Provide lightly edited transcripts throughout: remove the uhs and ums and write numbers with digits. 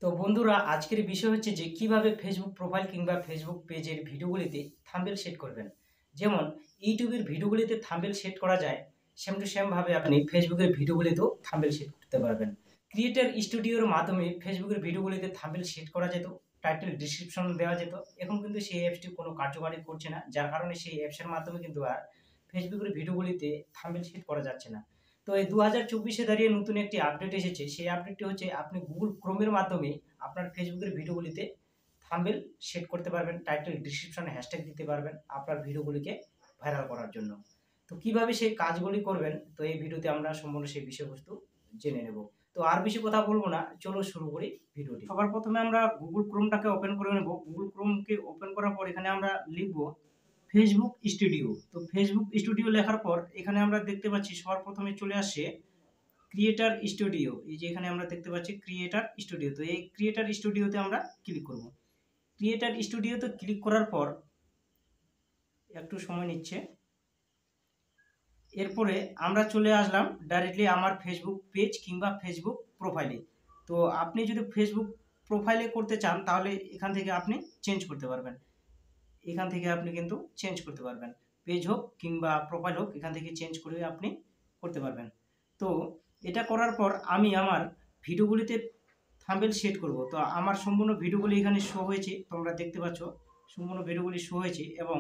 তো বন্ধুরা, আজকের বিষয় হচ্ছে যে কিভাবে ফেসবুক প্রোফাইল কিংবা ফেসবুক পেজের ভিডিওগুলিতে থাম্বনেল সেট করবেন। যেমন ইউটিউবের ভিডিওগুলিতে থাম্বনেল সেট করা যায়, সেম টু সেম ভাবে আপনি ফেসবুকের ভিডিওগুলিতেও থাম্বনেল সেট করতে পারবেন। ক্রিয়েটর স্টুডিওর মাধ্যমে ফেসবুকের ভিডিওগুলিতে থাম্বনেল সেট করা যেত, টাইটেল ডিসক্রিপশন দেওয়া যেত। এখন কিন্তু সেই অ্যাপসটি কোনো কার্যকারী করছে না, যার কারণে সেই অ্যাপসের মাধ্যমে কিন্তু আর ফেসবুকের ভিডিওগুলিতে থাম্বনেল সেট করা যাচ্ছে না। তো এই 2024-এ দাঁড়িয়ে নতুন একটি আপডেট এসেছে। সেই আপডেটটি হচ্ছে আপনি গুগল ক্রোমের মাধ্যমে আপনার ফেসবুকের ভিডিওগুলিতে থাম্বনেল সেট করতে পারবেন, টাইটেল ডিসক্রিপশনে হ্যাশট্যাগ দিতে পারবেন আপনার ভিডিওগুলিকে ভাইরাল করার জন্য। তো কিভাবে সেই কাজগুলি করবেন, তো এই ভিডিওতে আমরা সম্পূর্ণ সেই বিষয়বস্তু জেনে নেব। তো আর বেশি কথা বলবো না, চলো শুরু করি ভিডিওটি। সবার প্রথমে আমরা গুগল ক্রোমটাকে ওপেন করে নেব। গুগল ক্রোমকে ওপেন করার পর এখানে আমরা লিখব ফেসবুক স্টুডিও। তো ফেসবুক স্টুডিও লেখার পর এখানে আমরা দেখতে পাচ্ছি সবার প্রথমে চলে আসছে ক্রিয়েটার স্টুডিও। এই যে এখানে আমরা দেখতে পাচ্ছি ক্রিয়েটার স্টুডিও। তো এই ক্রিয়েটার স্টুডিওতে আমরা ক্লিক করব। ক্রিয়েটার স্টুডিওতে ক্লিক করার পর একটু সময় নিচ্ছে। এরপরে আমরা চলে আসলাম ডাইরেক্টলি আমার ফেসবুক পেজ কিংবা ফেসবুক প্রোফাইলে। তো আপনি যদি ফেসবুক প্রোফাইলে করতে চান তাহলে এখান থেকে আপনি চেঞ্জ করতে পারবেন। এখান থেকে আপনি কিন্তু চেঞ্জ করতে পারবেন, পেজ হোক কিংবা প্রোফাইল হোক, এখান থেকে চেঞ্জ করে আপনি করতে পারবেন। তো এটা করার পর আমি আমার ভিডিওগুলিতে থাম্বনেল সেট করব। তো আমার সম্পূর্ণ ভিডিওগুলি এখানে শো হয়েছে, তোমরা দেখতে পাচ্ছ সম্পূর্ণ ভিডিওগুলি শো হয়েছে। এবং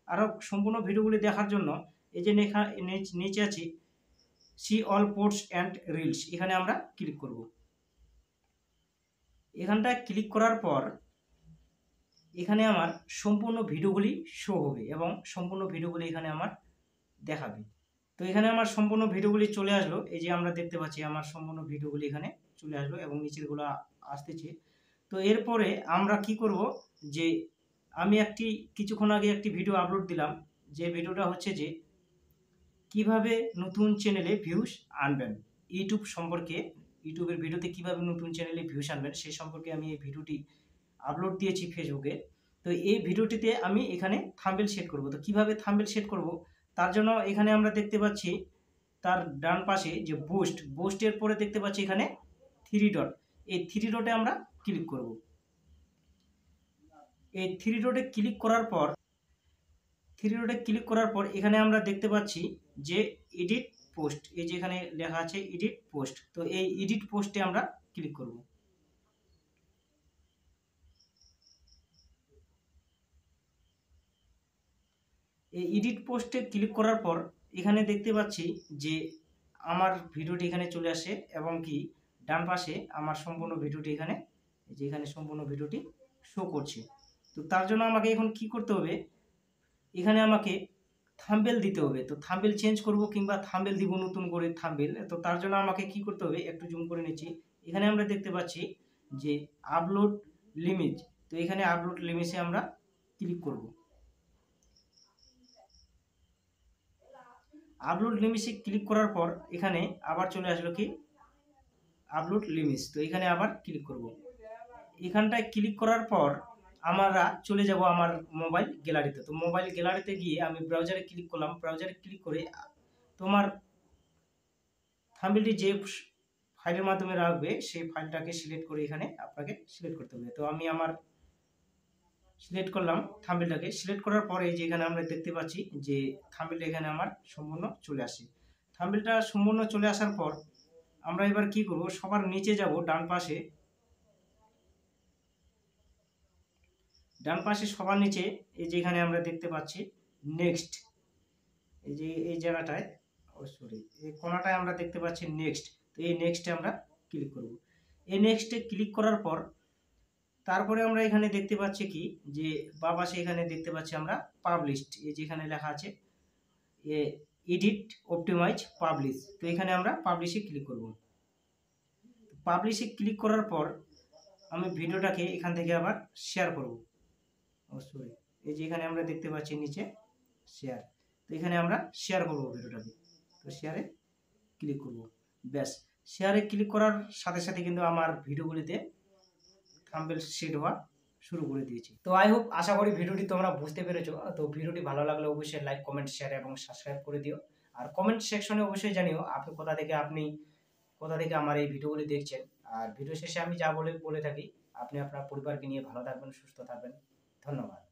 আরও সম্পূর্ণ ভিডিওগুলি দেখার জন্য এই যে নিচে আছে see all posts and reels, এখানে আমরা ক্লিক করব। এখানটায় ক্লিক করার পর এখানে আমার সম্পূর্ণ ভিডিওগুলি শো হবে এবং সম্পূর্ণ ভিডিওগুলি এখানে আমার দেখাবে। তো এখানে আমার সম্পূর্ণ ভিডিওগুলি চলে আসলো। এই যে আমরা দেখতে পাচ্ছি আমার সম্পূর্ণ ভিডিওগুলি এখানে চলে আসলো এবং নিচেরগুলো আসতেছে। তো এরপরে আমরা কি করব, যে আমি কিছুক্ষণ আগে একটি ভিডিও আপলোড দিলাম, যে ভিডিওটা হচ্ছে যে কিভাবে নতুন চ্যানেলে ভিউজ আনবেন, ইউটিউব সম্পর্কে, ইউটিউবের ভিডিওতে কিভাবে নতুন চ্যানেলে ভিউজ আনবেন সেই সম্পর্কে আমি এই ভিডিওটি আপলোড দিয়েছি ফেসবুকে। তো এই ভিডিওটিতে আমি এখানে থাম্বনেল সেট করব। তো কিভাবে থাম্বনেল সেট করব, তার জন্য এখানে আমরা দেখতে পাচ্ছি তার ডান পাশে যে বুস্টের পরে দেখতে পাচ্ছি এখানে 3 ডট। এই 3 ডটে আমরা ক্লিক করব। এই 3 ডটে ক্লিক করার পর এখানে আমরা দেখতে পাচ্ছি যে এডিট পোস্ট, এই যে এখানে লেখা আছে এডিট পোস্ট। তো এই এডিট পোস্টে আমরা ক্লিক করব। এই এডিট পোস্টে ক্লিক করার পর এখানে দেখতে পাচ্ছি যে আমার ভিডিওটি এখানে চলে আসে এবং কি ডান পাশে আমার সম্পূর্ণ ভিডিওটি এখানে, যে এখানে সম্পূর্ণ ভিডিওটি শো করছে। তো তার জন্য আমাকে এখন কি করতে হবে, এখানে আমাকে থাম্বনেল দিতে হবে। তো থাম্বনেল চেঞ্জ করব কিংবা থাম্বনেল দিব নতুন করে থাম্বনেল। তো তার জন্য আমাকে কি করতে হবে, একটু জুম করে নিচ্ছি। এখানে আমরা দেখতে পাচ্ছি যে আপলোড লিমিট। তো এখানে আপলোড লিমিটে আমরা ক্লিক করব। আপলোড লিমিটে ক্লিক করার পর এখানে আবার চলে আসলো কি আপলোড লিমিটস। তো এখানে আবার ক্লিক করব। এখানটায় ক্লিক করার পর আমরা চলে যাব আমার মোবাইল গ্যালারিতে। তো মোবাইল গ্যালারিতে গিয়ে আমি ব্রাউজারে ক্লিক করলাম। ব্রাউজারে ক্লিক করে তোমার থাম্বনেলটি যে ফাইলের মাধ্যমে রাখবে সেই ফাইলটাকে সিলেক্ট করে এখানে আপনাকে সিলেক্ট করতে হবে। তো আমি আমার সিলেক্ট করলাম থাম্বনেলটাকে। সিলেক্ট করার পরে যে এখানে আমরা দেখতে পাচ্ছি যে থাম্বনেলটা এখানে আমার সম্পূর্ণ চলে আসে। থাম্বনেলটা সম্পূর্ণ চলে আসার পর আমরা এবার কি করব, সবার নিচে যাব ডান পাশে সবার নিচে এই যে এখানে আমরা দেখতে পাচ্ছি নেক্সট, এই যে এই জায়গাটায় এই কোণাটায় আমরা দেখতে পাচ্ছি নেক্সট। তো এই নেক্সটে আমরা ক্লিক করব। এই নেক্সটে ক্লিক করার পর তারপরে আমরা এখানে দেখতে পাচ্ছি কি যে বাঁ পাশে এখানে দেখতে পাচ্ছি আমরা পাবলিশড, এই যেখানে লেখা আছে এডিট অপটিমাইজ পাবলিশ। তো এখানে আমরা পাবলিশে ক্লিক করব। পাবলিশে ক্লিক করার পর আমি ভিডিওটাকে এখান থেকে আবার শেয়ার করব। এই যে এখানে আমরা দেখতে পাচ্ছি নিচে শেয়ার। তো এখানে আমরা শেয়ার করব ভিডিওটাকে। তো শেয়ারে ক্লিক করব। ব্যাস, শেয়ারে ক্লিক করার সাথে সাথে কিন্তু আমার ভিডিওগুলিতে থাম্বনেল সেট হওয়া শুরু করে দিয়েছি। তো আই হোপ, আশা করি ভিডিওটি তোমরা বুঝতে পেরেছো। তো ভিডিওটি ভালো লাগলে অবশ্যই লাইক, কমেন্ট, শেয়ার এবং সাবস্ক্রাইব করে দিও। আর কমেন্ট সেকশনে অবশ্যই জানিও আপনি কোথা থেকে আমার এই ভিডিওগুলি দেখছেন আর ভিডিও শেষে আমি যা বলে থাকি, আপনি আপনার পরিবারকে নিয়ে ভালো থাকবেন, সুস্থ থাকবেন। ধন্যবাদ।